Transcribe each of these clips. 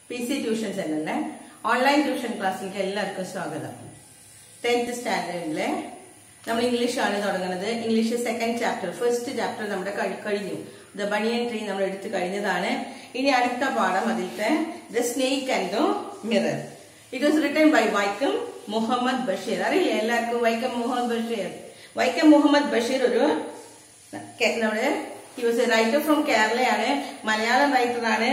PC tuition സെന്ററിന്റെ online tuition ക്ലാസ്സിലേക്ക് എല്ലാവർക്കും സ്വാഗതം. 10th സ്റ്റാൻഡേർഡിലെ നമ്മൾ ഇംഗ്ലീഷാണ് തുടങ്ങുന്നത്. English second chapter, first chapter നമ്മുടെ കഴിഞ്ഞു. ദ ബനിയൻ ട്രീ നമ്മൾ എടുത്തു കഴിഞ്ഞതാണ്. ഇനി അടുത്ത പാഠം അതിലത്തെ the snake and the mirror. It was written by Vaikom Muhammad Basheer. അറിയില്ലേ എല്ലാവർക്കും വൈക്കം മുഹമ്മദ് ബഷീർ? വൈക്കം മുഹമ്മദ് ബഷീർ ഒരു നമ്മുടെ he was a writer from കേരളയാണ്, Malayalam റൈറ്ററാണ്.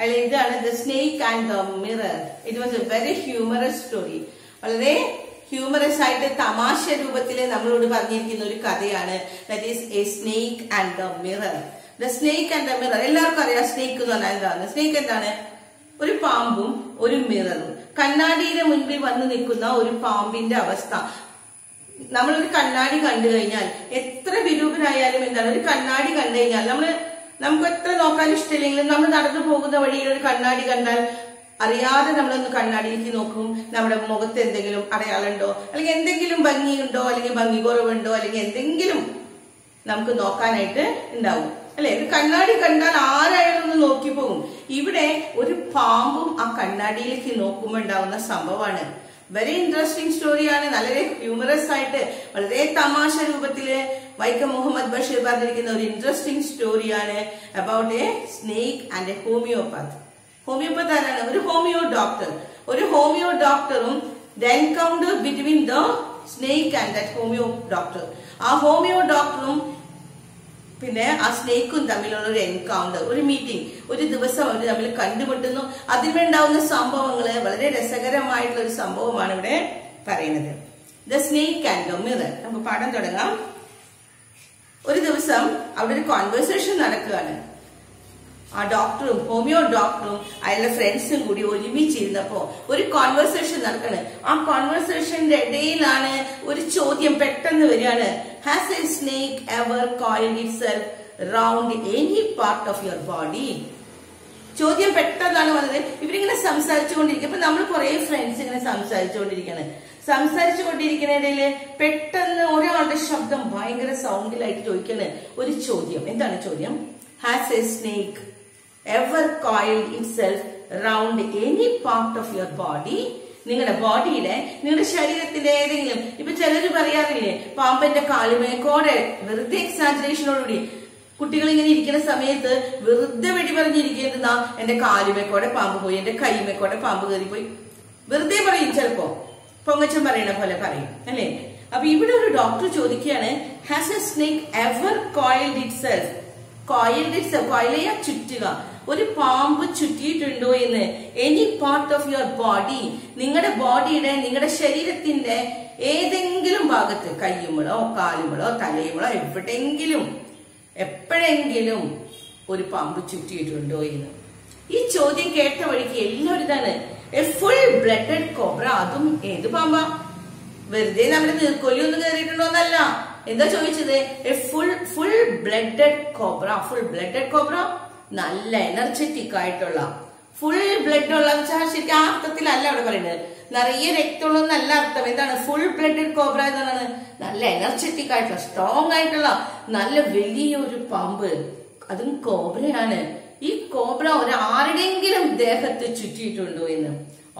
അതിൽ ഇതാണ് the snake and the mirror. It was A very humorous story. വളരെ ഹ്യൂമറസ് ആയിട്ട് തമാശ രൂപത്തിൽ നമ്മളോട് പറഞ്ഞിരിക്കുന്ന ഒരു കഥയാണ്. That is A snake and the mirror. The snake and the mirror എല്ലാവർക്കും അറിയാം. സ്നേക്ക് എന്ന് പറഞ്ഞാൽ എന്താണ്? സ്നേക്ക് എന്താണ്? ഒരു പാമ്പും ഒരു മിററും. കണ്ണാടിയുടെ മുൻപിൽ വന്ന് നിൽക്കുന്ന ഒരു പാമ്പിന്റെ അവസ്ഥ. നമ്മളൊരു കണ്ണാടി കണ്ടു കഴിഞ്ഞാൽ എത്ര വിരൂപനായാലും എന്താണ്, ഒരു കണ്ണാടി കണ്ടു കഴിഞ്ഞാൽ നമുക്ക് എത്ര നോക്കാൻ ഇഷ്ടമില്ലെങ്കിലും നമ്മൾ നടന്നു പോകുന്ന വഴിയിൽ ഒരു കണ്ണാടി കണ്ടാൽ അറിയാതെ നമ്മളൊന്ന് കണ്ണാടിയിലേക്ക് നോക്കും. നമ്മുടെ മുഖത്ത് എന്തെങ്കിലും അടയാളമുണ്ടോ, അല്ലെങ്കിൽ എന്തെങ്കിലും ഭംഗിയുണ്ടോ, അല്ലെങ്കിൽ ഭംഗി കുറവുണ്ടോ, അല്ലെങ്കിൽ എന്തെങ്കിലും നമുക്ക് നോക്കാനായിട്ട് ഉണ്ടാവും അല്ലെ? ഒരു കണ്ണാടി കണ്ടാൽ ആരായാലും ഒന്ന് നോക്കി പോകും. ഇവിടെ ഒരു പാമ്പും ആ കണ്ണാടിയിലേക്ക് നോക്കുമ്പോൾ ഉണ്ടാവുന്ന സംഭവമാണ്. വെരി ഇൻട്രസ്റ്റിംഗ് സ്റ്റോറിയാണ്. വളരെ ഹ്യൂമറസ് ആയിട്ട് വളരെ തമാശ രൂപത്തില് വൈക്കം മുഹമ്മദ് ബഷീർ പറഞ്ഞിരിക്കുന്ന ഒരു ഇൻട്രസ്റ്റിംഗ് സ്റ്റോറിയാണ് about a snake and a homeopath. Homeopath ആരാണ്? ഒരു ഹോമിയോ ഡോക്ടർ. ഒരു ഹോമിയോ ഡോക്ടറും the encounter between the snake and that homeo doctor. ആ ഹോമിയോ ഡോക്ടറും പിന്നെ ആ സ്നേക്കും തമ്മിലുള്ള ഒരു എൻകൗണ്ടർ, ഒരു മീറ്റിംഗ്, ഒരു ദിവസം അവർ തമ്മിൽ കണ്ടുമുട്ടുന്നു. അതിനുണ്ടാവുന്ന സംഭവങ്ങള് വളരെ രസകരമായിട്ടുള്ള ഒരു സംഭവമാണ് ഇവിടെ പറയുന്നത്. The snake and the mirror. നമുക്ക് പാഠം തുടങ്ങാം. ഒരു ദിവസം അവിടെ ഒരു കോൺവെർസേഷൻ നടക്കുകയാണ്. ആ ഡോക്ടറും ഹോമിയോ ഡോക്ടറും അയാളുടെ ഫ്രണ്ട്സും കൂടി ഒരുമിച്ചിരുന്നപ്പോ ഒരു കോൺവെർസേഷൻ നടക്കാണ്. ആ കോൺവെർസേഷന്റെ ഇടയിലാണ് ഒരു ചോദ്യം പെട്ടെന്ന് വരികയാണ്. Has a snake ever coiled itself round any part of your body? ചോദ്യം പെട്ടെന്നാണ് വന്നത്. ഇവരിങ്ങനെ സംസാരിച്ചുകൊണ്ടിരിക്കും. അപ്പൊ നമ്മൾ കുറെ ഫ്രണ്ട്സ് ഇങ്ങനെ സംസാരിച്ചുകൊണ്ടിരിക്കുന്നതിടയില് പെട്ടെന്ന് ഒരാളുടെ ശബ്ദം ഭയങ്കര സൗണ്ടിലായിട്ട് ചോദിക്കണേ ഒരു ചോദ്യം. എന്താണ് ചോദ്യം? Has a snake ever coiled itself round any part of your body? നിങ്ങളുടെ ബോഡിയിലെ, നിങ്ങളുടെ ശരീരത്തിന്റെ ഏതെങ്കിലും, ഇപ്പൊ ചിലര് പറയാറില്ലേ പാമ്പിന്റെ കാലുമേക്കോടെ, വെറുതെ എക്സാജറേഷനോടുകൂടി കുട്ടികൾ ഇങ്ങനെ ഇരിക്കുന്ന സമയത്ത് വെറുതെ വെടി പറഞ്ഞിരിക്കുന്നത്, എന്റെ കാലുമേക്കോടെ പാമ്പ് പോയി, എന്റെ കൈമേക്കോടെ പാമ്പ് കയറിപ്പോയി, വെറുതെ പറയും. ചിലപ്പോ പൊങ്ങച്ചൻ പറയണ പോലെ പറയും അല്ലെ? അപ്പൊ ഇവിടെ ഒരു ഡോക്ടർ ചോദിക്കുകയാണ്, has a snake ever coiled itself? Coiled itself, കോയിലയ ചുറ്റുക, ഒരു പാമ്പ് ചുറ്റിയിട്ടുണ്ടോ എന്ന്. Any part of your body, നിങ്ങളുടെ ബോഡിയുടെ, നിങ്ങളുടെ ശരീരത്തിന്റെ ഏതെങ്കിലും ഭാഗത്ത്, കയ്യുമ്പോഴോ കാലുമ്പോഴോ തലയുമ്പോഴോ എവിടെയെങ്കിലും എപ്പോഴെങ്കിലും ഒരു പാമ്പ് ചുറ്റിയിട്ടുണ്ടോ എന്ന്. ഈ ചോദ്യം കേട്ട വഴിക്ക് എല്ലാവരും ഇതാണ്, എ ഫുൾ ബ്ലഡഡ് കോബ്ര. അതും ഏത് പാമ്പാ? വെറുതെ നമ്മുടെ നീർക്കൊല്ലി ഒന്നും കയറിയിട്ടുണ്ടോ എന്നല്ല. എന്താ ചോദിച്ചത്? A full blooded cobra. Full blooded cobra നല്ല എനർജറ്റിക് ആയിട്ടുള്ള, ഫുൾ ബ്ലഡ് ഉള്ള ശരിക്കും ആ അർത്ഥത്തിലല്ല അവിടെ പറയുന്നത്. നിറയെ രക്തമുള്ള നല്ല അർത്ഥം. എന്താണ് ഫുൾ ബ്ലഡഡ് കോബ്ര എന്നാണ്? നല്ല എനർജറ്റിക് ആയിട്ടുള്ള, സ്ട്രോങ് ആയിട്ടുള്ള, നല്ല വലിയൊരു പാമ്പ്. അതും കോബ്രയാണ്. ഈ കോബ്ര ആരുടെയെങ്കിലും ദേഹത്ത് ചുറ്റിയിട്ടുണ്ടോ എന്ന്.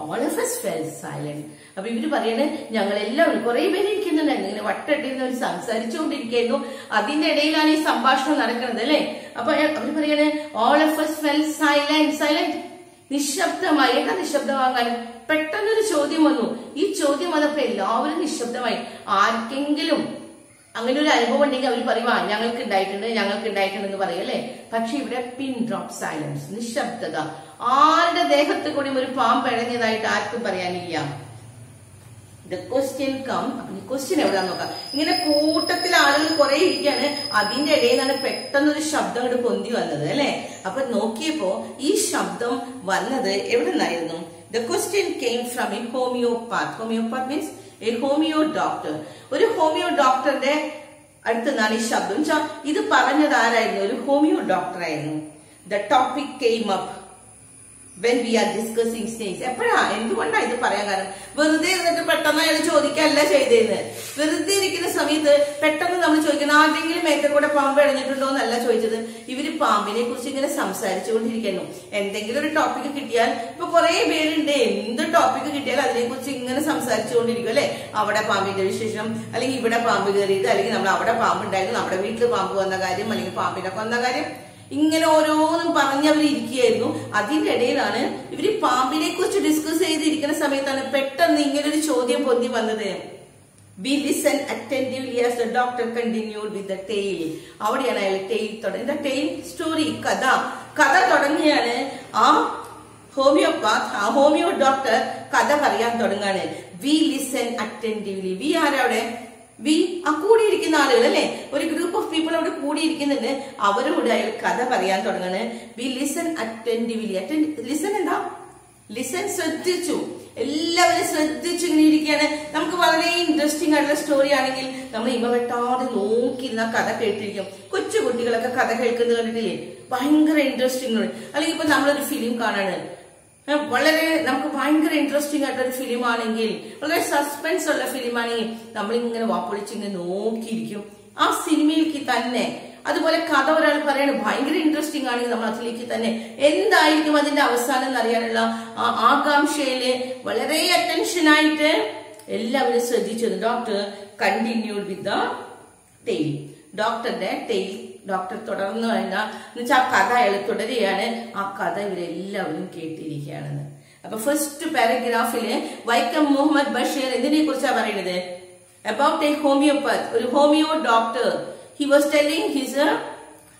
All of us fell silent. അപ്പൊ ഇവര് പറയണേ, ഞങ്ങളെല്ലാവരും കുറെ പേര് ഇരിക്കുന്നുണ്ടായിരുന്നു, ഇങ്ങനെ വട്ടട്ടിരുന്നവർ സംസാരിച്ചുകൊണ്ടിരിക്കുന്നു. അതിന്റെ ഇടയിലാണ് ഈ സംഭാഷണം നടക്കുന്നത് അല്ലെ? അപ്പൊ അവര് പറയണേ, all of us fell silent. നിശബ്ദമായി. എന്താ നിശബ്ദമാകാൻ? പെട്ടെന്നൊരു ചോദ്യം വന്നു. ഈ ചോദ്യം വന്നപ്പോ എല്ലാവരും നിശബ്ദമായി. ആർക്കെങ്കിലും അങ്ങനെ ഒരു അനുഭവം ഉണ്ടെങ്കിൽ അവർ പറയുക ഞങ്ങൾക്ക് ഉണ്ടായിട്ടുണ്ടെന്ന് പറയും അല്ലെ? പക്ഷെ ഇവിടെ പിൻ ഡ്രോപ്പ് സൈലൻസ്, നിശബ്ദത. ആരുടെ ദേഹത്ത് കൂടി ഒരു പാമ്പ് ഇഴഞ്ഞതായിട്ട് ആർക്കും പറയാനില്ല. The question come. അപ്പൊ ഈ ക്വസ്റ്റ്യൻ എവിടെയാന്ന് നോക്കാം. ഇങ്ങനെ കൂട്ടത്തിൽ ആളുകൾ കുറെ ഇരിക്കുകയാണ്. അതിന്റെ ഇടയിലാണ് പെട്ടെന്നൊരു ശബ്ദം ഇവിടെ പൊന്തി വന്നത് അല്ലെ? അപ്പൊ നോക്കിയപ്പോ ഈ ശബ്ദം വന്നത് എവിടെ നിന്നായിരുന്നു? The question came from A homeopath. Homeopath means A homeo doctor. ഒരു ഹോമിയോ ഡോക്ടറുടെ അടുത്ത് നിന്നാണ് ഈ ശബ്ദം. ഇത് പറഞ്ഞത് ആരായിരുന്നു? ഒരു ഹോമിയോ ഡോക്ടർ ആയിരുന്നു. The topic came up. when we are discussing snakes. എപ്പോഴാ എന്തുകൊണ്ടാ ഇത് പറയാൻ കാരണം? വെറുതെ ഇരുന്നിട്ട് പെട്ടെന്ന് അയാൾ ചോദിക്കല്ല ചെയ്തേന്ന്. വെറുതെ ഇരിക്കുന്ന സമയത്ത് പെട്ടെന്ന് നമ്മൾ ചോദിക്കണം ആരുടെങ്കിലും മേക്കർ കൂടെ പാമ്പ് ഇഴഞ്ഞിട്ടുണ്ടോ എന്നല്ല ചോദിച്ചത്. ഇവര് പാമ്പിനെ കുറിച്ച് ഇങ്ങനെ സംസാരിച്ചുകൊണ്ടിരിക്കുന്നു. എന്തെങ്കിലും ഒരു ടോപ്പിക് കിട്ടിയാൽ, ഇപ്പൊ കുറെ പേരുണ്ട്, എന്ത് ടോപ്പിക് കിട്ടിയാൽ അതിനെ കുറിച്ച് ഇങ്ങനെ സംസാരിച്ചുകൊണ്ടിരിക്കും അല്ലെ. അവിടെ പാമ്പിന്റെ വിശേഷം, അല്ലെങ്കിൽ ഇവിടെ പാമ്പ് കയറിയത്, അല്ലെങ്കിൽ നമ്മൾ അവിടെ പാമ്പ് ഉണ്ടായിരുന്നു, നമ്മുടെ വീട്ടിൽ പാമ്പ് വന്ന കാര്യം, അല്ലെങ്കിൽ പാമ്പിനെ കൊന്ന കാര്യം, ഇങ്ങനെ ഓരോന്നും പറഞ്ഞവരിയ്ക്കുകയായിരുന്നു. അതിന്റെ ഇടയിലാണ് ഇവര് പാമ്പിനെ കുറിച്ച് ഡിസ്കസ് ചെയ്തിരിക്കുന്ന സമയത്താണ് പെട്ടെന്ന് ഇങ്ങനെ ഒരു ചോദ്യം പൊന്തി വന്നത്. We listen attentively as the doctor continued with the tale. അവിടെയാണ് അയാൾ ടെയിൽ തുടങ്ങി. ടെയിൽ സ്റ്റോറി, കഥ തുടങ്ങിയാണ്. ആ ഹോമിയോ ഡോക്ടർ കഥ പറയാൻ തുടങ്ങാണ്. We listen attentively. വി ആരവിടെ? വി ആ കൂടിയിരിക്കുന്ന ആളുകൾ അല്ലെ, ഒരു ഗ്രൂപ്പ് ഓഫ് പീപ്പിൾ അവിടെ കൂടിയിരിക്കുന്നുണ്ട്. അവരോട് അയാൾ കഥ പറയാൻ തുടങ്ങാണ്. We listen attentively. ലിസൺ എന്താ? ലിസൺ, ശ്രദ്ധിച്ചു. എല്ലാവരും ശ്രദ്ധിച്ചു ഇങ്ങനെ ഇരിക്കുകയാണ്. നമുക്ക് വളരെ ഇൻട്രസ്റ്റിംഗ് ആയിട്ടുള്ള സ്റ്റോറി ആണെങ്കിൽ നമ്മൾ ഇവ വെട്ടാതെ നോക്കിയിരുന്ന കഥ കേട്ടിരിക്കും. കൊച്ചു കുട്ടികളൊക്കെ കഥ കേൾക്കുന്നത് കണ്ടിട്ടില്ലേ? ഭയങ്കര ഇൻട്രസ്റ്റിംഗ്. അല്ലെങ്കിൽ ഇപ്പൊ നമ്മളൊരു ഫിലിം കാണാണ്, വളരെ നമുക്ക് ഭയങ്കര ഇൻട്രസ്റ്റിംഗ് ആയിട്ടൊരു ഫിലിം ആണെങ്കിൽ, വളരെ സസ്പെൻസ് ഉള്ള ഫിലിം ആണെങ്കിൽ നമ്മളിങ്ങനെ വാപ്പൊളിച്ചിങ്ങനെ നോക്കിയിരിക്കും ആ സിനിമയിലേക്ക് തന്നെ. അതുപോലെ കഥ ഒരാൾ പറയണ ഭയങ്കര ഇൻട്രസ്റ്റിംഗ് ആണെങ്കിൽ നമ്മൾ അതിലേക്ക് തന്നെ എന്തായിരിക്കും അതിന്റെ അവസാനം എന്നറിയാനുള്ള ആ ആകാംക്ഷയില് വളരെ അറ്റൻഷനായിട്ട് എല്ലാവരും ശ്രദ്ധിച്ചത്. Doctor continued with the tale. ഡോക്ടറുടെ ടെയിൽ ഡോക്ടർ തുടർന്നു കഴിഞ്ഞാൽ എന്നുവെച്ചാൽ ആ കഥ അയാൾ തുടരുകയാണ്. ആ കഥ ഇവരെല്ലാവരും കേട്ടിരിക്കുകയാണെന്ന്. അപ്പൊ ഫസ്റ്റ് പാരഗ്രാഫില് വൈക്കം മുഹമ്മദ് ബഷീർ എന്തിനെ കുറിച്ചാണ് പറയുന്നത്? അബൌട്ട് എ ഹോമിയോപത്ത്, ഒരു homeo doctor. He was telling his,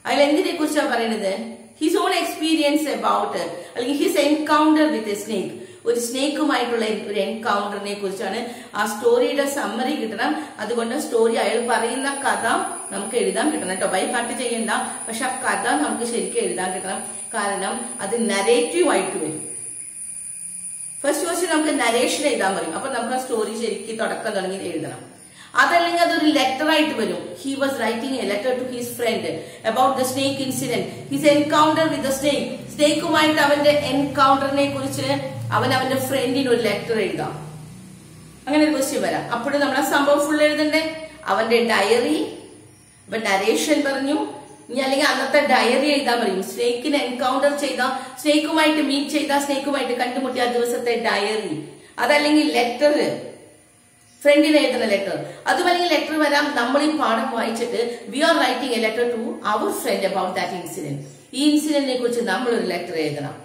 അയാൾ എന്തിനെ കുറിച്ചാണ് പറയുന്നത്? ഹിസ് ഓൺ എക്സ്പീരിയൻസ് അബൌട്ട്, അല്ലെങ്കിൽ his encounter with a snake, ഒരു സ്നേക്കുമായിട്ടുള്ള ഒരു എൻകൗണ്ടറിനെ കുറിച്ചാണ്. ആ സ്റ്റോറിയുടെ സമ്മറി കിട്ടണം. അതുകൊണ്ട് സ്റ്റോറി അയാൾ പറയുന്ന കഥ നമുക്ക് എഴുതാൻ കിട്ടണം കേട്ടോ. ബൈ ഹാർട്ട് ചെയ്യണ്ട, പക്ഷെ ആ കഥ നമുക്ക് ശരിക്കും എഴുതാൻ കിട്ടണം. കാരണം അത് നരേറ്റീവ് ആയിട്ട് വരും. ഫസ്റ്റ് ക്വസ്റ്റ്യൻ നമുക്ക് നരേഷൻ എഴുതാൻ പറയും. അപ്പൊ നമുക്ക് ആ സ്റ്റോറി ശരിക്കും തുടക്കം തുടങ്ങി എഴുതണം. അതല്ലെങ്കിൽ അതൊരു ലെറ്റർ ആയിട്ട് വരും. He was writing a letter to his friend about the snake incident, his encounter with the snake. സ്നേക്കുമായിട്ട് അവന്റെ എൻകൗണ്ടറിനെ കുറിച്ച് അവന്റെ ഫ്രണ്ടിന് ഒരു ലെറ്റർ എഴുതാം. അങ്ങനെ ഒരു ക്വസ്റ്റ്യൻ വരാം. അപ്പോഴും നമ്മൾ ആ സംഭവം ഫുൾ എഴുതണ്ടേ. അവന്റെ ഡയറി, ഇപ്പൊ നരേഷൻ പറഞ്ഞു, ഇനി അല്ലെങ്കിൽ അന്നത്തെ ഡയറി എഴുതാൻ പറയും. സ്നേക്കിനെ എൻകൗണ്ടർ ചെയ്ത, സ്നേക്കുമായിട്ട് മീറ്റ് ചെയ്ത, സ്നേക്കുമായിട്ട് കണ്ടുമുട്ടിയ ദിവസത്തെ ഡയറി. അതല്ലെങ്കിൽ ലെറ്റർ, ഫ്രണ്ടിന് എഴുതുന്ന ലെറ്റർ. അതുമല്ലെങ്കിൽ ലെറ്റർ വരാം, നമ്മൾ ഈ പാഠം വായിച്ചിട്ട് we are writing a letter to our friend about that incident. ഈ ഇൻസിഡന്റിനെ കുറിച്ച് നമ്മൾ ഒരു ലെറ്റർ എഴുതണം.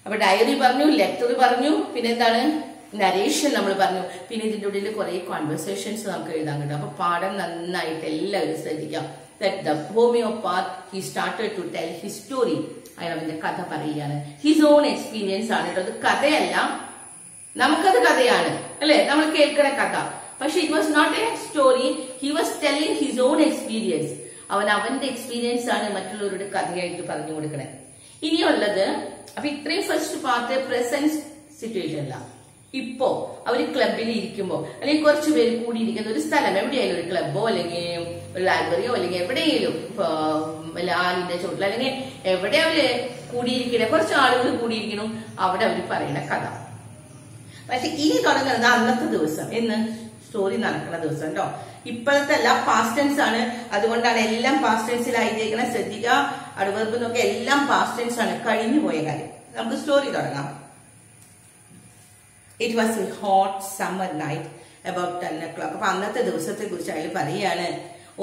അപ്പൊ ഡയറി പറഞ്ഞു, ലെറ്റർ പറഞ്ഞു, പിന്നെ എന്താണ് നരേഷൻ നമ്മൾ പറഞ്ഞു, പിന്നെ ഇതിന്റെ ഉള്ളിൽ കുറെ കോൺവെർസേഷൻസ് നമുക്ക് എഴുതാൻ കിട്ടും. അപ്പൊ പാഠം നന്നായിട്ട് എല്ലാവരും ശ്രദ്ധിക്കാം. That the homeopath, he started to tell his story. അയാൾ അവന്റെ കഥ പറയുകയാണ്. ഹിസ് ഓൺ എക്സ്പീരിയൻസ് ആണ് കേട്ടോ. അത് കഥയല്ല, നമുക്കത് കഥയാണ് അല്ലെ, നമ്മൾ കേൾക്കുന്ന കഥ. പക്ഷെ it was not a story. He was telling his own experience. അവന്റെ എക്സ്പീരിയൻസ് ആണ് മറ്റുള്ളവരുടെ കഥയായിട്ട് പറഞ്ഞു കൊടുക്കണേ. ഇനിയുള്ളത്, അപ്പൊ ഇത്രയും ഫസ്റ്റ് പാർട്ട് പ്രസന്റ് സിറ്റുവേഷൻ അല്ല. ഇപ്പോ അവര് ക്ലബിൽ ഇരിക്കുമ്പോ, അല്ലെങ്കിൽ കുറച്ചു പേര് കൂടിയിരിക്കുന്ന ഒരു സ്ഥലം, എവിടെയായാലും ഒരു ക്ലബോ അല്ലെങ്കിൽ ഒരു ലൈബ്രറിയോ അല്ലെങ്കിൽ എവിടെയെങ്കിലും ലാലിന്റെ ചോട്ടിൽ അല്ലെങ്കിൽ എവിടെ അവര് കൂടിയിരിക്കണേ, കുറച്ച് ആളുകൾ കൂടിയിരിക്കണം, അവിടെ അവര് പറയുന്ന കഥ. പക്ഷെ ഇനി തുടങ്ങുന്നത് അന്നത്തെ ദിവസം, എന്ന് സ്റ്റോറി നടക്കുന്ന ദിവസം കേട്ടോ. ഇപ്പോഴത്തെ അല്ല, പാസ്റ്റ് ടെൻസ് ആണ്. അതുകൊണ്ടാണ് എല്ലാം പാസ്റ്റ് ടെൻസിലായിരിക്കണം. ശ്രദ്ധിക്കുക, അഡ്വർബ് നോക്കി എല്ലാം പാസ്റ്റ് ടെൻസ് ആണ്, കഴിഞ്ഞു പോയ കാര്യം. നമുക്ക് സ്റ്റോറി തുടങ്ങാം. It was A hot summer night about 10 o'clock. അപ്പൊ അന്നത്തെ ദിവസത്തെ കുറിച്ച് അയാൾ പറയാണ്.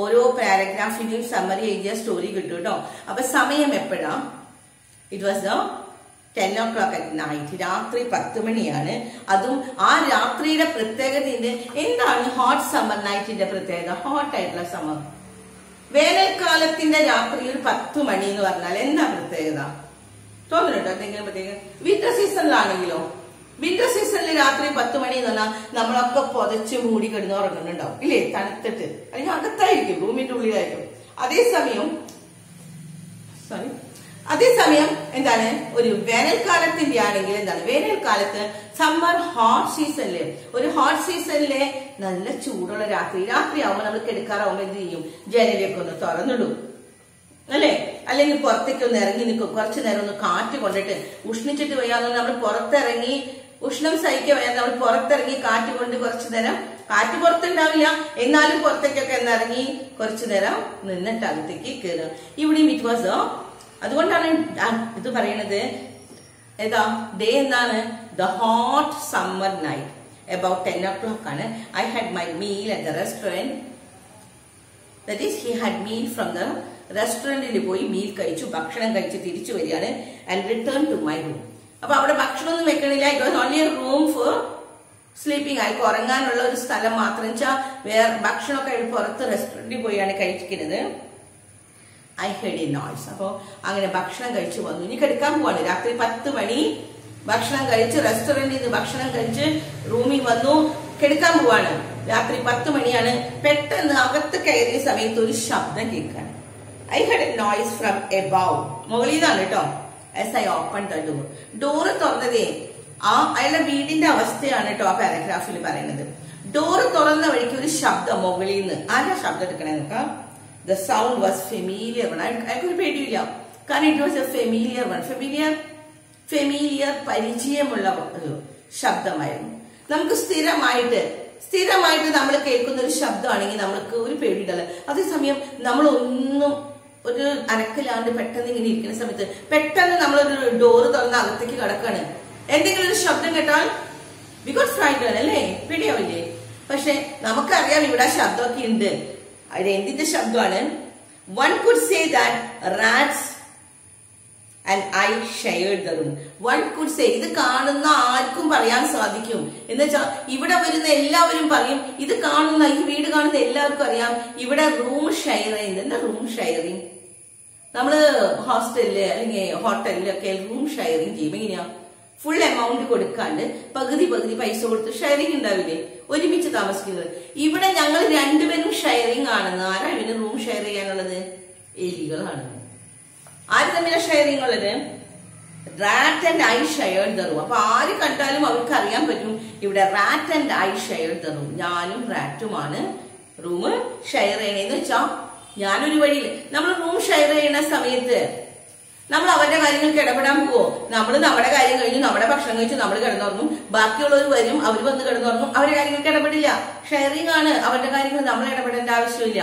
ഓരോ പാരഗ്രാഫിന്റെയും സമ്മറി എഴുതിയ സ്റ്റോറി കിട്ടും കേട്ടോ. അപ്പൊ സമയം എപ്പോഴാ? It was 10 o'clock at night. രാത്രി 10 മണിയാണ്. അതും ആ രാത്രിയുടെ പ്രത്യേകത എന്താണ്? ഹോട്ട് സമ്മർ നൈറ്റിന്റെ പ്രത്യേകത. ഹോട്ട് ആയിട്ടുള്ള സമ്മർ, വേനൽക്കാലത്തിന്റെ രാത്രി ഒരു 10 മണി എന്ന് പറഞ്ഞാൽ എന്താ പ്രത്യേകത തോന്നുന്നുണ്ടോ? എന്തെങ്കിലും പ്രത്യേകത? വിന്റർ സീസണിലാണെങ്കിലോ, വിന്റർ സീസണിൽ രാത്രി 10 മണി എന്ന് പറഞ്ഞാൽ നമ്മളൊക്കെ പുതച്ച് മൂടി കിടന്ന് ഉറങ്ങുന്നുണ്ടാവും ഇല്ലേ, തണുത്തിട്ട്, അല്ലെങ്കിൽ അകത്തായിരിക്കും, റൂമിന്റെ ഉള്ളിലായിരിക്കും. അതേസമയം എന്താണ്, ഒരു വേനൽക്കാലത്തിന്റെ ആണെങ്കിൽ എന്താണ്, വേനൽക്കാലത്ത് സമ്മർ ഹോട്ട് സീസണില്, ഒരു ഹോട്ട് സീസണിലെ നല്ല ചൂടുള്ള രാത്രിയാവുമ്പോ നമ്മൾ കിടക്കാറാവുമ്പോ എന്ത് ചെയ്യും, ജനലൊക്കെ ഒന്ന് തുറന്നിടും അല്ലെ? അല്ലെങ്കിൽ പുറത്തേക്ക് ഒന്ന് ഇറങ്ങി നിൽക്കും, കുറച്ചു നേരം ഒന്ന് കാറ്റ് കൊണ്ടിട്ട്, ഉഷ്ണിച്ചിട്ട് വയ്യാന്ന് നമ്മൾ പുറത്തിറങ്ങി, ഉഷ്ണം സഹിക്കാൻ വയ്യാതെ നമ്മൾ പുറത്തിറങ്ങി കാറ്റ് കൊണ്ട് കുറച്ചു നേരം, കാറ്റ് പുറത്തുണ്ടാവില്ല എന്നാലും പുറത്തേക്കൊക്കെ ഇറങ്ങി കുറച്ചു നേരം നിന്നിട്ട് അകത്തേക്ക് കയറുക. ഇവിടെയും ഇറ്റ് വാസ്, അതുകൊണ്ടാണ് ഇത് പറയണത്. ഏതാ ഡേ എന്താണ്? The hot summer night about 10 o'clock ആണ്. I had my meal at the restaurant. That is, he had meal from the റെസ്റ്റോറന്റിൽ പോയി മീൽ കഴിച്ചു, ഭക്ഷണം കഴിച്ച് തിരിച്ചു വരികയാണ്. And return to my room. അപ്പൊ അവിടെ ഭക്ഷണമൊന്നും വെക്കണില്ല. It was only a room for sleeping. അയാൾക്ക് ഉറങ്ങാനുള്ള ഒരു സ്ഥലം മാത്രം. വെച്ചാൽ വേറെ ഭക്ഷണമൊക്കെ പുറത്ത് റെസ്റ്റോറന്റിൽ പോയാണ് കഴിക്കുന്നത്. I heard a noise. അപ്പൊ അങ്ങനെ ഭക്ഷണം കഴിച്ചു വന്നു. ഇനി കിടക്കാൻ പോവാണ്. രാത്രി 10 മണി ഭക്ഷണം കഴിച്ച്, റെസ്റ്റോറന്റിൽ നിന്ന് ഭക്ഷണം കഴിച്ച് റൂമിൽ വന്നു, കിടക്കാൻ പോവാണ്. രാത്രി 10 മണിയാണ്. പെട്ടെന്ന് അകത്ത് കയറിയ സമയത്ത് ഒരു ശബ്ദം കേൾക്കാൻ. I heard a noise from above. മുകളിൽ നിന്നാണ് കേട്ടോ. As I open the door. Door തുറന്നതേ അയാളുടെ വീടിന്റെ അവസ്ഥയാണ് കേട്ടോ ആ പാരഗ്രാഫിൽ പറയുന്നത്. ഡോറ് തുറന്ന വഴിക്ക് ഒരു ശബ്ദം മുകളിൽ നിന്ന്. ആരാ ശബ്ദം എടുക്കണേ നോക്കാം. The sound was familiar one. അയാൾക്കൊരു പേടിയില്ല, കാരണം it was a familiar one. Familiar പരിചയമുള്ള ഒരു ശബ്ദമായിരുന്നു. നമുക്ക് സ്ഥിരമായിട്ട് നമ്മൾ കേൾക്കുന്ന ഒരു ശബ്ദമാണെങ്കിൽ നമ്മൾക്ക് ഒരു പേടിയില്ല. അതേസമയം നമ്മൾ ഒന്നും ഒരു അനക്കില്ലാണ്ട് പെട്ടെന്ന് ഇങ്ങനെ ഇരിക്കുന്ന സമയത്ത് പെട്ടെന്ന് നമ്മളൊരു ഡോറ് തുറന്ന് അകത്തേക്ക് കിടക്കാണ്, എന്തെങ്കിലും ഒരു ശബ്ദം കേട്ടാൽ വി ഗോട്ട് ഫ്രൈറ്റഡ് അല്ലേ, പേടിയാവില്ലേ? പക്ഷെ നമുക്കറിയാം ഇവിടെ ശബ്ദമൊക്കെ ഉണ്ട്. അത് എന്തിന്റെ ശബ്ദമാണ്? One could say that rats and I shared the room. One could say, ഇത് കാണുന്ന ആർക്കും പറയാൻ സാധിക്കും. എന്ന് വെച്ചാൽ ഇവിടെ വരുന്ന എല്ലാവരും പറയും, ഇത് കാണുന്ന, ഈ വീട് കാണുന്ന എല്ലാവർക്കും അറിയാം ഇവിടെ റൂം ഷെയർ ചെയ്യുന്നത്. എന്താ റൂം ഷെയറിങ്? നമ്മള് ഹോസ്റ്റലില് അല്ലെങ്കിൽ ഹോട്ടലിലൊക്കെ റൂം ഷെയറിങ് ചെയ്യും. എങ്ങനെയാ? ഫുൾ എമൗണ്ട് കൊടുക്കാണ്ട് പകുതി പൈസ കൊടുത്ത് ഷെയറിങ് ഉണ്ടാവില്ലേ, ഒരുമിച്ച് താമസിക്കുന്നത്. ഇവിടെ ഞങ്ങൾ രണ്ടുപേരും ഷെയറിങ് ആണെന്ന്. ആരാ ഇവന് റൂം ഷെയർ ചെയ്യാനുള്ളത്? എലികളാണ്. ആര് തമ്മിലാണ് ഷെയറിങ് ഉള്ളത്? Rat and I shared the room. അപ്പൊ ആര് കണ്ടാലും അവർക്ക് അറിയാൻ പറ്റും ഇവിടെ rat and I shared the room. ഞാനും റാറ്റുമാണ് റൂം ഷെയർ ചെയ്യണേന്ന് വെച്ചാ, ഞാനൊരു വഴിയിൽ നമ്മൾ റൂം ഷെയർ ചെയ്യുന്ന സമയത്ത് നമ്മൾ അവരുടെ കാര്യങ്ങൾക്ക് ഇടപെടാൻ പോവോ? നമ്മൾ നമ്മുടെ കാര്യം കഴിഞ്ഞു, നമ്മുടെ ഭക്ഷണം കഴിച്ചു, നമ്മൾ കിടന്നുറങ്ങും. ബാക്കിയുള്ളവർ വരും, അവർ വന്ന് കിടന്നുറങ്ങും, അവരുടെ കാര്യങ്ങൾക്ക് ഇടപെടില്ല. ഷെയറിംഗ് ആണ്. അവരുടെ കാര്യങ്ങൾ നമ്മൾ ഇടപെടേണ്ട ആവശ്യമില്ല.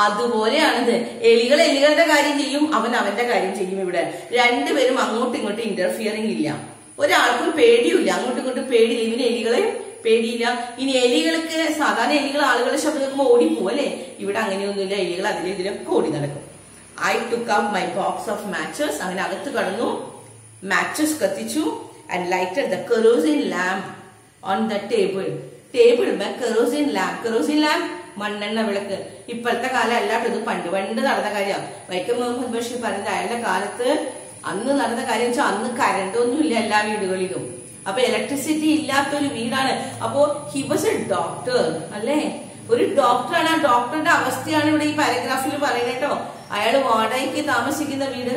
അതുപോലെയാണിത്. എലികൾ എലികളുടെ കാര്യം ചെയ്യും, അവൻ അവന്റെ കാര്യം ചെയ്യും. ഇവിടെ രണ്ടുപേരും അങ്ങോട്ടും ഇങ്ങോട്ടും ഇന്റർഫിയറിംഗ് ഇല്ല. ഒരാൾക്കും പേടിയില്ല, അങ്ങോട്ടും ഇങ്ങോട്ടും പേടിയില്ല. ഇവന് എലികളെ പേടിയില്ല. ഇനി എലികൾക്ക്, സാധാരണ എലികൾ ആളുകളുടെ ശബ്ദം കേൾക്കുമ്പോൾ ഓടിപ്പോവും അല്ലെ, ഇവിടെ അങ്ങനെയൊന്നുമില്ല. എലികൾ അതിലെതിലൊക്കെ ഓടി നടക്കും. I took out my box of matches. അങ്ങനെ അകത്ത് കടന്നു, മാച്ചസ് കത്തിച്ചു. And lighted the kerosene lamp on the table. Kerosene lamp മണ്ണെണ്ണ വിളക്ക്. ഇപ്പോഴത്തെ കാലം അല്ലാട്ടോ, ഇത് പണ്ട് നടന്ന കാര്യമാണ്. വൈക്കം മുഹമ്മദ് ബഷീർ പറയുന്നത് അയാളുടെ കാലത്ത് അന്ന് നടന്ന കാര്യം വെച്ചാൽ അന്ന് കറണ്ട് ഒന്നും ഇല്ല എല്ലാ വീടുകളിലും. അപ്പൊ ഇലക്ട്രിസിറ്റി ഇല്ലാത്തൊരു വീടാണ്. അപ്പോ ഹി വാസ് എ ഡോക്ടർ അല്ലേ, ഒരു ഡോക്ടറാണ്. ആ ഡോക്ടറുടെ അവസ്ഥയാണ് ഇവിടെ ഈ പാരഗ്രാഫിൽ പറയുന്നത് കേട്ടോ. അയാൾ വാടകയ്ക്ക് താമസിക്കുന്ന വീട്,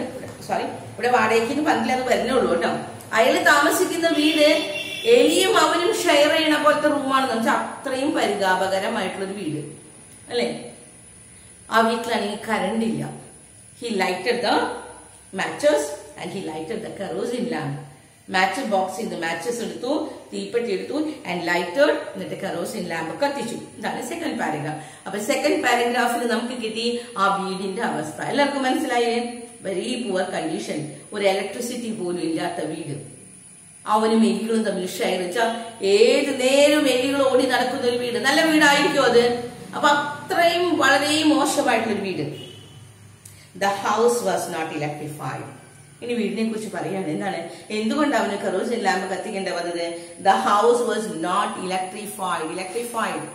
ഇവിടെ വാടകയ്ക്ക് പറഞ്ഞില്ല, അത് വരുന്നുള്ളൂ കേട്ടോ. അയാൾ താമസിക്കുന്ന വീട് എലിയും അവനും ഷെയർ ചെയ്യണ പോലത്തെ റൂമാണെന്ന് വെച്ചാൽ അത്രയും പരിതാപകരമായിട്ടുള്ളൊരു വീട് അല്ലെ. ആ വീട്ടിലാണെങ്കിൽ കറണ്ട് ഇല്ല. He lighted the matches and he lighted the kerosene lamp. Match ബോക്സിൽ നിന്ന് മാച്ചസ് എടുത്തു, തീപ്പെട്ടി എടുത്തു ആൻഡ് ലൈറ്റഡ്, എന്നിട്ട് കെറോസിൻ ലാമ്പ് കത്തിച്ചു. ഇതാണ് സെക്കൻഡ് പാരഗ്രാഫ്. അപ്പൊ സെക്കൻഡ് പാരഗ്രാഫിൽ നമുക്ക് കിട്ടി ആ വീടിന്റെ അവസ്ഥ. എല്ലാവർക്കും മനസ്സിലായേ? വെരി പുവർ കണ്ടീഷൻ, ഒരു ഇലക്ട്രിസിറ്റി പോലും ഇല്ലാത്ത വീട്. അവനും എലികളും തമ്മിൽ ഷെയർ വെച്ചാൽ ഏത് നേരം എലികൾ ഓടി നടക്കുന്ന ഒരു വീട്. നല്ല വീടായിരിക്കും അത്. അപ്പൊ അത്രയും വളരെ മോശമായിട്ടുള്ളൊരു വീട്. The house was not electrified. ഇനി വീടിനെ കുറിച്ച് പറയാണ്. എന്താണ്, എന്തുകൊണ്ട് അവന് കെറോസിൻ ലാമ്പ് കത്തിക്കേണ്ടി വന്നത്? The house was not electrified.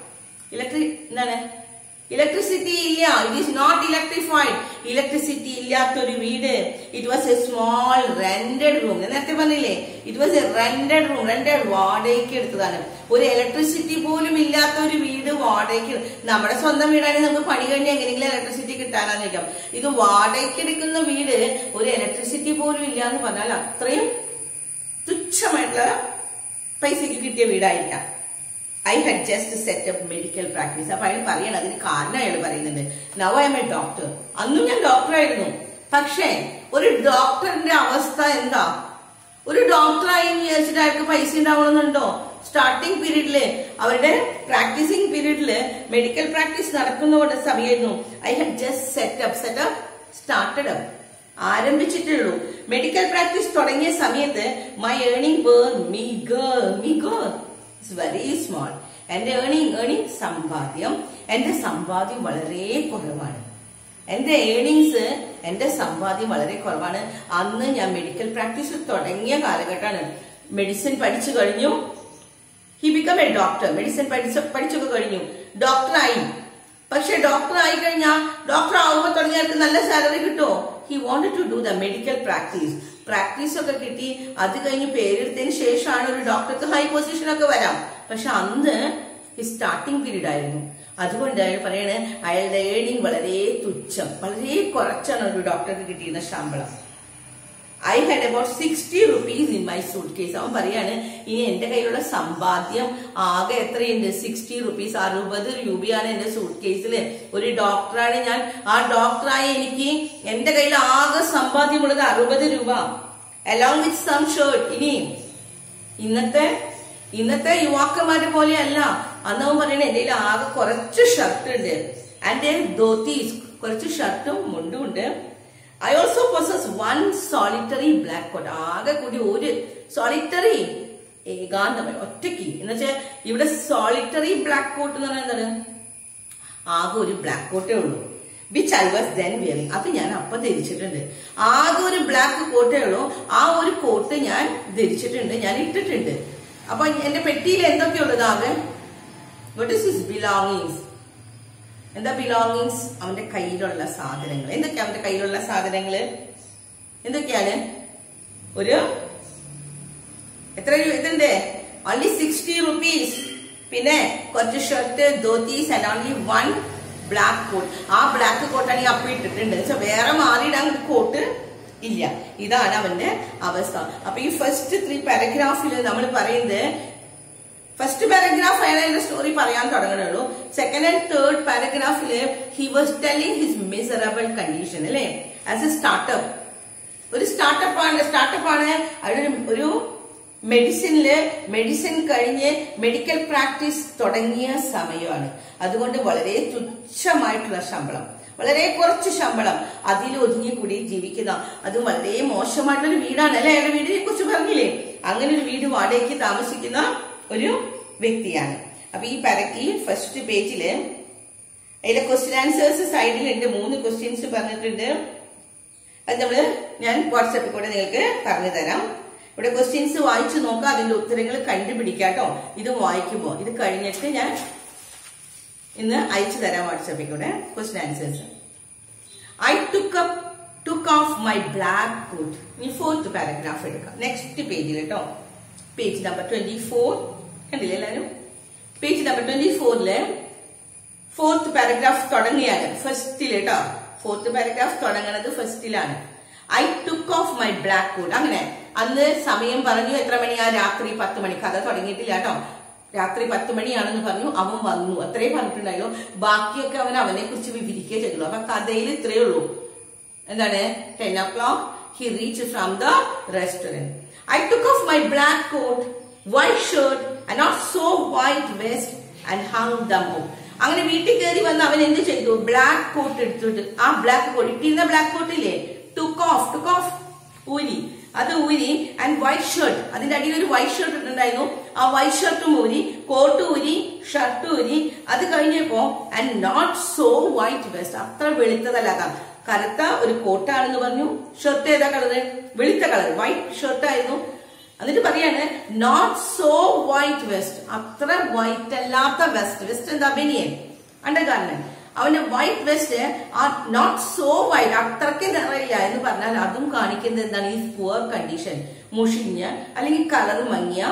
എന്താണ്? ഇലക്ട്രിസിറ്റി ഇല്ല. It is not electrified. Electricity ഇല്ലാത്തൊരു വീട്. It was a small rented room. നേരത്തെ പറഞ്ഞില്ലേ, it was a rented room. Rented വാടകയ്ക്ക് എടുത്തതാണ്. ഒരു ഇലക്ട്രിസിറ്റി പോലും ഇല്ലാത്ത ഒരു വീട് വാടകയ്ക്ക്. നമ്മുടെ സ്വന്തം വീടാണെങ്കിൽ നമുക്ക് പണി കഴിഞ്ഞ് എങ്ങനെയെങ്കിലും ഇലക്ട്രിസിറ്റി കിട്ടാനാന്ന് വെക്കാം. ഇത് വാടകയ്ക്ക് എടുക്കുന്ന വീട്, ഒരു ഇലക്ട്രിസിറ്റി പോലും ഇല്ല എന്ന് പറഞ്ഞാൽ അത്രയും തുച്ഛമായിട്ടുള്ള പൈസക്ക് കിട്ടിയ വീടായിരിക്കാം. I had just set up medical practice. അപ്പൊ അയാൾ പറയണം, അതിന് കാരണം അയാൾ പറയുന്നുണ്ട്, now I am a doctor. അന്നും ഞാൻ ഡോക്ടറായിരുന്നു. പക്ഷേ ഒരു ഡോക്ടറിന്റെ അവസ്ഥ എന്താ? ഒരു ഡോക്ടറായി വിചാരിച്ചിട്ട് അയാൾക്ക് പൈസ ഉണ്ടാവണമെന്നുണ്ടോ? സ്റ്റാർട്ടിംഗ് പീരീഡില്, അവരുടെ പ്രാക്ടീസിംഗ് പീരീഡില് മെഡിക്കൽ പ്രാക്ടീസ് നടക്കുന്ന സമയമായിരുന്നു. I had just set up started up, ആരംഭിച്ചിട്ടുള്ളൂ. മെഡിക്കൽ പ്രാക്ടീസ് തുടങ്ങിയ സമയത്ത് my earning were meagre it's very small. എന്റെ ഏർണിംഗ് സമ്പാദ്യം, എന്റെ സമ്പാദ്യം വളരെ കുറവാണ്. എന്റെ ഏർണിങ്സ്, എന്റെ സമ്പാദ്യം വളരെ കുറവാണ്. അന്ന് ഞാൻ മെഡിക്കൽ പ്രാക്ടീസ് തുടങ്ങിയ കാലഘട്ടമാണ്. മെഡിസിൻ പഠിച്ചു കഴിഞ്ഞു. He become a doctor. Medicine പഠിച്ചൊക്കെ കഴിഞ്ഞു, ഡോക്ടറായി. പക്ഷെ ഡോക്ടർ ആയി കഴിഞ്ഞാൽ, ഡോക്ടർ ആവുമ്പോൾ തുടങ്ങിയവർക്ക് നല്ല സാലറി കിട്ടുമോ? He wanted to do the medical practice ഒക്കെ കിട്ടി. അത് കഴിഞ്ഞ് പേരെടുത്തതിന് ശേഷമാണ് ഒരു ഡോക്ടർക്ക് ഹൈ പൊസിഷനൊക്കെ വരാം. പക്ഷെ അന്ന് സ്റ്റാർട്ടിംഗ് പീരീഡ് ആയിരുന്നു. അതുകൊണ്ട് അയാൾ പറയണേ, അയാളുടെ ഏർണിംഗ് വളരെ തുച്ഛം, വളരെ കുറച്ചാണ് ഒരു ഡോക്ടർക്ക് കിട്ടിയിരുന്ന ശമ്പളം. I had about 60 rupees in my suit case. അവൻ പറയാണ്, ഇനി എന്റെ കയ്യിലുള്ള സമ്പാദ്യം ആകെ എത്രയുണ്ട്? 60 rupees, 60 രൂപയാണ് എന്റെ സൂട്ട് കേസിൽ. ഒരു ഡോക്ടറാണ് ഞാൻ. ആ ഡോക്ടറായി എനിക്ക് എന്റെ കയ്യിൽ ആകെ സമ്പാദ്യമുള്ളത് 60 രൂപ, അലോങ് വിത്ത് സം ഷർട്ട്. ഇനി ഇന്നത്തെ യുവാക്കന്മാരെ പോലെയല്ല. അന്ന് അവൻ പറയണേ, എന്റെ കയ്യിൽ ആകെ കുറച്ച് ഷർട്ട് ഉണ്ട്, ആൻഡ് ധോത്തീസ്, കുറച്ച് ഷർട്ടും മുണ്ടും ഉണ്ട്. I also possess one solitary black coat. ആകെ കൂടി ഒരു സോളിറ്ററി, ഏകാന്തമായി, ഒറ്റയ്ക്ക്. എന്നുവെച്ചാൽ ഇവിടെ സോളിറ്ററി ബ്ലാക്ക് കോട്ട് എന്ന് പറഞ്ഞാൽ എന്താണ്? ആകെ ഒരു ബ്ലാക്ക് കോട്ടേ ഉള്ളൂ. Which I was then wearing. അത് ഞാൻ അപ്പം ധരിച്ചിട്ടുണ്ട്. ആകെ ഒരു ബ്ലാക്ക് കോട്ടേ ഉള്ളൂ. ആ ഒരു കോട്ട് ഞാൻ ധരിച്ചിട്ടുണ്ട്, ഞാൻ ഇട്ടിട്ടുണ്ട്. അപ്പൊ എന്റെ പെട്ടിയിൽ എന്തൊക്കെയുള്ളത്? ആകെ വാട്ട് ഈസ് ഹിസ് ബിലോങ്ങിങ്സ്? എന്താ ബിലോങ്ങിങ്സ്? അവന്റെ കയ്യിലുള്ള സാധനങ്ങൾ. എന്തൊക്കെയാ അവന്റെ കയ്യിലുള്ള സാധനങ്ങള്? എന്തൊക്കെയാണ്? ഒരു എത്ര രൂപ ഇതുണ്ട്? Only 60 rupees. പിന്നെ കുറച്ച് shirt, dhotis, and only one black coat. ആ ബ്ലാക്ക് കോട്ടാണ് ഈ അപ്പം ഇട്ടിട്ടുണ്ട്. വേറെ മാറിയിടാൻ കോട്ട് ഇല്ല. ഇതാണ് അവന്റെ അവസ്ഥ. അപ്പൊ ഈ ഫസ്റ്റ് 3 പാരഗ്രാഫിൽ നമ്മൾ പറയുന്നത്, ഫസ്റ്റ് പാരഗ്രാഫ് അയാളുടെ സ്റ്റോറി പറയാൻ തുടങ്ങണുള്ളൂ. സെക്കൻഡ് ആൻഡ് തേർഡ് പാരഗ്രാഫില് he was telling his miserable condition, അല്ലെ? As a startup. ഒരു സ്റ്റാർട്ടപ്പാണ് അവിടെ ഒരു മെഡിസിൻ കഴിഞ്ഞ് മെഡിക്കൽ പ്രാക്ടീസ് തുടങ്ങിയ സമയമാണ്. അതുകൊണ്ട് വളരെ തുച്ഛമായിട്ടുള്ള ശമ്പളം, വളരെ കുറച്ച് ശമ്പളം, അതിൽ ഒതുങ്ങിക്കൂടി ജീവിക്കുന്ന, അതും വളരെ മോശമായിട്ടുള്ള വീടാണ്, അല്ലെ? അയാളുടെ വീടിനെ കുറിച്ച് പറഞ്ഞില്ലേ? അങ്ങനെ ഒരു വീട് വാടകയ്ക്ക് താമസിക്കുന്ന ഒരു വ്യക്തിയാണ്. അപ്പൊ ഈ ഫസ്റ്റ് പേജില് അതിലെ ക്വസ്റ്റ്യൻ ആൻസേഴ്സ് സൈഡിലുണ്ട്. 3 ക്വസ്റ്റ്യൻസ് പറഞ്ഞിട്ടുണ്ട്. അത് ഞാൻ വാട്സാപ്പിൽ കൂടെ നിങ്ങൾക്ക് പറഞ്ഞു തരാം. ഇവിടെ ക്വസ്റ്റ്യൻസ് വായിച്ചു നോക്കാം, അതിന്റെ ഉത്തരങ്ങൾ കണ്ടുപിടിക്കാട്ടോ. ഇത് വായിക്കുമ്പോ ഇത് കഴിഞ്ഞിട്ട് ഞാൻ ഇന്ന് അയച്ചു തരാം വാട്സാപ്പിൽ കൂടെ question answers. I took off my black coat. ഇനി 4th പാരഗ്രാഫ് എടുക്കാം. നെക്സ്റ്റ് പേജിൽ കേട്ടോ, പേജ് നമ്പർ 24 കണ്ടില്ലേ എല്ലാരും? പേജ് നമ്പർ 24 4th പാരഗ്രാഫ് തുടങ്ങിയാണ് ഫസ്റ്റില് കേട്ടോ. 4th പാരഗ്രാഫ് തുടങ്ങുന്നത് ഫസ്റ്റിലാണ്. I took off my black coat. അങ്ങനെ അന്ന് സമയം പറഞ്ഞു. എത്ര മണിയാ? രാത്രി 10 മണി. കഥ തുടങ്ങിയിട്ടില്ല കേട്ടോ. രാത്രി 10 മണിയാണെന്ന് പറഞ്ഞു. അവൻ വന്നു, അത്രേ പറഞ്ഞിട്ടുണ്ടായോ. ബാക്കിയൊക്കെ അവനെ കുറിച്ച് വിവരിക്കുക ചെയ്തുള്ളൂ. അപ്പൊ കഥയിൽ ഇത്രയേ ഉള്ളൂ. എന്താണ്? 10 o'clock he reached from the restaurant. I took off my black coat, white shirt and not so white vest and hung them up. അങ്ങനെ വീട്ടിൽ കയറി വന്ന് അവൻ എന്ത് ചെയ്തു? ബ്ലാക്ക് കോട്ട് എടുത്തിട്ട്, ആ ബ്ലാക്ക് കോട്ട് ഇട്ടിരുന്ന ബ്ലാക്ക് കോട്ട് ഇല്ലേ, ടുക്ക് ഓഫ് ഊരി, അത് ഊരി. ആൻഡ് വൈറ്റ് ഷർട്ട്, അതിന്റെ അടിയിൽ ഒരു വൈറ്റ് ഷർട്ട് ഇട്ടുണ്ടായിരുന്നു. ആ വൈറ്റ് ഷർട്ടും ഊരി, കോട്ട് ഊരി, ഷർട്ട് ഊരി. അത് കഴിഞ്ഞപ്പോ and not so white vest, അത്ര വെളുത്തതല്ല, കറുത്ത ഒരു കോട്ടാണെന്ന് പറഞ്ഞു. ഷർട്ട് ഏതാ കളറ്? വെളുത്ത കളർ, വൈറ്റ് ഷർട്ട് ആയിരുന്നു. എന്നിട്ട് പറയാണ് നോട്ട് സോ വൈറ്റ് വെസ്റ്റ്, അത്ര വൈറ്റ് അല്ലാത്ത വെസ്റ്റ് എന്താ? ബനിയൻ, അണ്ടർ ഗാർമെന്റ്. അവന്റെ white vest not so white, അത്രയ്ക്ക് നിറയില്ല എന്ന് പറഞ്ഞാൽ അതും കാണിക്കുന്നത് എന്താണ്? ഈ പുവർ കണ്ടീഷൻ, മുഷിഞ്ഞ അല്ലെങ്കിൽ കളർ മങ്ങിയ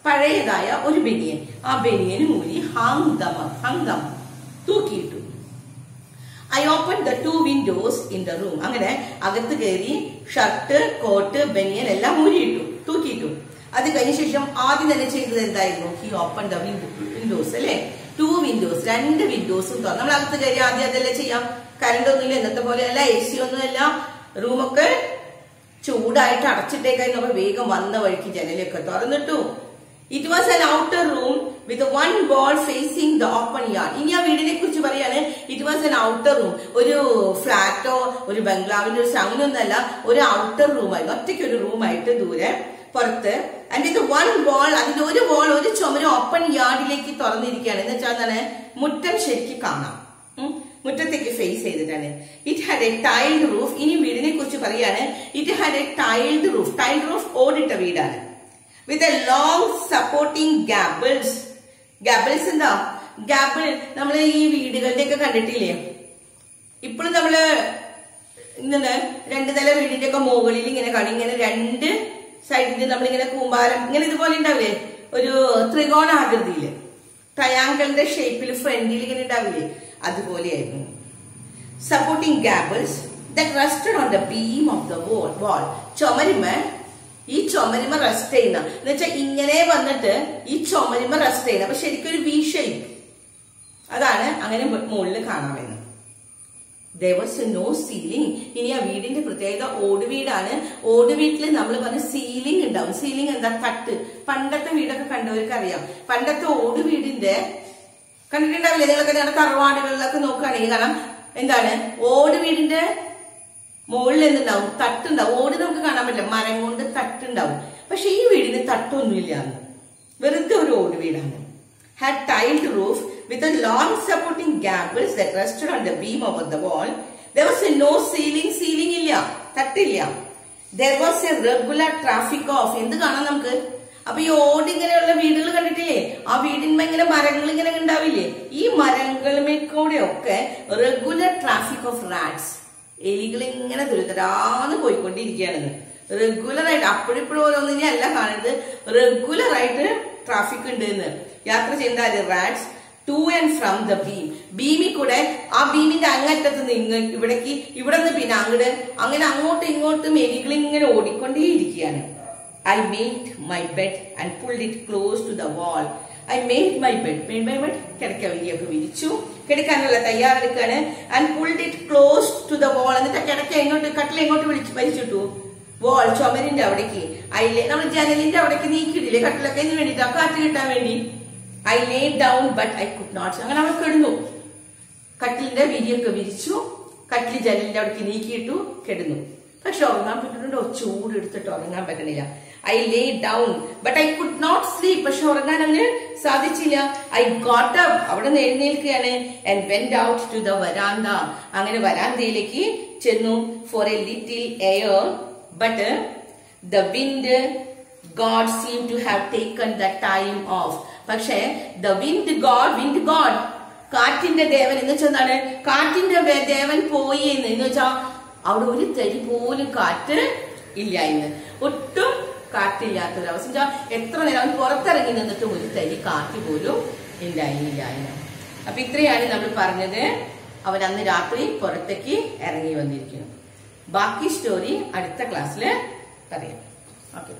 പഴയതായ ഒരു ബനിയൻ. ആ ബനിയന് മൂലി ഹംഗം തൂക്കിയിട്ടു. I open the 2 windows in the room. അങ്ങനെ അകത്ത് കയറി ഷർട്ട്, കോട്ട്, ബനിയൻ എല്ലാം ഊരിയിട്ടു, തൂക്കിയിട്ടു. അത് കഴിഞ്ഞ ശേഷം ആദ്യം തന്നെ ചെയ്തത് എന്തായിരുന്നു? ഹി ഓപ്പൺ ദ വിൻഡോസ് അല്ലെ, 2 വിൻഡോസ്, 2 വിൻഡോസും തുറന്നു. നമ്മൾ അകത്ത് കയറി ആദ്യം അതെല്ലാം ചെയ്യാം. കറണ്ട് ഒന്നുമില്ല, ഇന്നത്തെ പോലെയല്ല, AC ഒന്നുമല്ല, റൂമൊക്കെ ചൂടായിട്ട് അടച്ചിട്ടേക്കായിരുന്നു. അപ്പൊ വേഗം വന്ന വഴിക്ക് ജനലൊക്കെ തുറന്നിട്ടു. It was an outer room with 1 wall facing the open yard. ഇനി ആ വീടിനെ കുറിച്ച് പറയാണ്. It was an outer room, ഒരു ഫ്ലാറ്റോ ഒരു ബംഗ്ലാവിന്റെ ഒരു അങ്ങനെയൊന്നല്ല, ഒരു ഔട്ടർ റൂമായിരുന്നു, ഒറ്റയ്ക്ക് ഒരു റൂമായിട്ട് ദൂരെ പുറത്ത്. ആൻഡ് ഇത് 1 wall, അതിന്റെ ഒരു വാൾ, ഒരു ചുമര് ഓപ്പൺ യാർഡിലേക്ക് തുറന്നിരിക്കുകയാണ്. എന്ന് വെച്ചാൽ എന്താണ്? മുറ്റം ശരിക്കും കാണാം, മുറ്റത്തേക്ക് ഫേസ് ചെയ്തിട്ടാണ്. It had a tiled roof. ഇനി വീടിനെ കുറിച്ച് പറയാണ്. It had a tiled roof. Tiled roof ഓടിട്ട വീടാണ്. With a long supporting gables. Gables എന്താ? ഗാബിൾ നമ്മൾ ഈ വീടുകളുടെ ഒക്കെ കണ്ടിട്ടില്ലേ? ഇപ്പോഴും നമ്മള് ഇങ്ങനെ 2 നില വീടിന്റെ ഒക്കെ മുകളിൽ ഇങ്ങനെ കാണും. ഇങ്ങനെ 2 സൈഡിൽ നമ്മളിങ്ങനെ കൂമ്പാരം ഇങ്ങനെ ഇതുപോലെ ഉണ്ടാവില്ലേ, ഒരു ത്രികോണാകൃതിയില്, ട്രയാങ്കിളിന്റെ ഷേപ്പിൽ ഫ്രണ്ടിൽ ഇങ്ങനെ ഉണ്ടാവില്ലേ, അതുപോലെയായിരുന്നു. Supporting gables that rested on the beam of the wall. ഈ ചുമരിമ റെസ്റ്റ് ചെയ്യുന്ന എന്ന് വെച്ചാൽ ഇങ്ങനെ വന്നിട്ട് ഈ ചുമരിമ റെസ്റ്റ് ചെയ്യുന്ന, അപ്പൊ ശരിക്കും ഒരു വി ഷേപ്പ്, അതാണ് അങ്ങനെ മുകളിൽ കാണാമെന്ന്. There was no ceiling. ഇനി ആ വീടിന്റെ പ്രത്യേകത ഓട് വീടാണ്. ഓട് വീട്ടിൽ നമ്മൾ പറഞ്ഞ സീലിംഗ് ഉണ്ടാവും. സീലിംഗ് എന്താ? തട്ട്. പണ്ടത്തെ വീടൊക്കെ കണ്ടവർക്ക് അറിയാം. പണ്ടത്തെ ഓട് വീടിന്റെ കണ്ടിട്ടുണ്ടാവില്ലേ നിങ്ങളൊക്കെ? ഞങ്ങളുടെ തറവാടുകളിലൊക്കെ നോക്കുകയാണെങ്കിൽ കാണാം, എന്താണ്? ഓട് വീടിന്റെ മുകളിൽ എന്തുണ്ടാവും? തട്ടുണ്ടാവും. ഓട് നമുക്ക് കാണാൻ പറ്റില്ല, മരം കൊണ്ട് തട്ടുണ്ടാവും. പക്ഷെ ഈ വീടിന് തട്ടൊന്നുമില്ല, വെറുതെ ഒരു ഓട് വീടാണ്. Had tiled roof with a long supporting gables that rested on the beam over the wall. There was no ceiling. Ceiling ഇല്ല, തട്ടില്ല. There was a regular traffic of. എന്ത് കാണാം നമുക്ക്? അപ്പൊ ഈ ഓട് ഇങ്ങനെയുള്ള വീടുകൾ കണ്ടിട്ടില്ലേ? ആ വീടിന്മേ ഇങ്ങനെ മരങ്ങൾ ഇങ്ങനെ ഉണ്ടാവില്ലേ? ഈ മരങ്ങളുമേ കൂടെ ഒക്കെ റെഗുലർ ട്രാഫിക് ഓഫ് റാറ്റ്സ്. എലികൾ ഇങ്ങനെ ദുരിതരാന്ന് പോയിക്കൊണ്ടിരിക്കുകയാണെന്ന്. റെഗുലർ ആയിട്ട്, അപ്പോഴിപ്പോഴും ഓരോന്നിനെ അല്ല കാണുന്നത്, റെഗുലർ ആയിട്ട് ട്രാഫിക് ഉണ്ട് എന്ന്. യാത്ര ചെയ്താൽ rats to and from the beam. ബീമിൽ കൂടെ, ആ ബീമിന്റെ അങ്ങറ്റത്ത് നിന്ന് ഇവിടേക്ക്, ഇവിടെ നിന്ന് പിന്നെ അങ്ങോട്ട്, അങ്ങനെ അങ്ങോട്ടും ഇങ്ങോട്ടും എലികൾ ഇങ്ങനെ ഓടിക്കൊണ്ടേയിരിക്കുകയാണ്. I made my bed and pulled it close to the wall. I made my bed. Made my bed. കിടക്ക വലിയൊക്കെ വിരിച്ചു, കിടക്കാനുള്ള തയ്യാറെടുക്കാണ്. And pulled it close to the wall. എന്നിട്ട് കിടക്ക എങ്ങോട്ട്, കട്ടിൽ എങ്ങോട്ട് വലിച്ചിട്ടു? വാൾ, ചുമരിന്റെ അവിടേക്ക്. നമ്മൾ ജനലിന്റെ അവിടേക്ക് നീക്കിയിട്ടില്ലേ കട്ടിലൊക്കെ, ഇതിന് വേണ്ടിട്ട് കാറ്റ് കിട്ടാൻ വേണ്ടി. I lay down but I could not. അങ്ങനെ അവൾ കിടന്നു. കട്ടിലിന്റെ വിരിയൊക്കെ വിരിച്ചു, കട്ടിൽ ജനലിന്റെ അവിടേക്ക് നീക്കിയിട്ടു, കിടന്നു. പക്ഷെ ഉറങ്ങാൻ പറ്റുന്നുണ്ടോ? ചൂട് എടുത്തിട്ട് ഉറങ്ങാൻ പറ്റണില്ല. I lay down but I could not sleep. പക്ഷെ ഉറങ്ങാൻ അവന് സാധിച്ചില്ല. I got up. അവിടെ നിന്ന് എഴുന്നേൽക്കുകയാണ്. And went out to the veranda. അങ്ങനെ വരാന്തയിലേക്ക് ചെന്നു. For a little air, but the wind god seemed to have taken the time off. പക്ഷെ the wind god, കാറ്റിന്റെ ദേവൻ എന്ന് വെച്ചാൽ കാറ്റിന്റെ ദേവൻ പോയി എന്ന് വെച്ചാ അവിടെ ഒരു തരി പോലും കാറ്റ് ഇല്ല ഇന്ന്. ഒട്ടും കാറ്റില്ലാത്തൊരവസ്ഥ. എത്ര നേരം അവൻ പുറത്തിറങ്ങി നിന്നിട്ടും ഒരു തരി കാറ്റ് പോലും ഉണ്ടായില്ല ഇന്ന്. അപ്പൊ ഇത്രയാണ് നമ്മൾ പറഞ്ഞത്. അവൻ അന്ന് രാത്രി പുറത്തേക്ക് ഇറങ്ങി വന്നിരിക്കുന്നു. ബാക്കി സ്റ്റോറി അടുത്ത ക്ലാസ്സിൽ പറയാം. ഓക്കെ.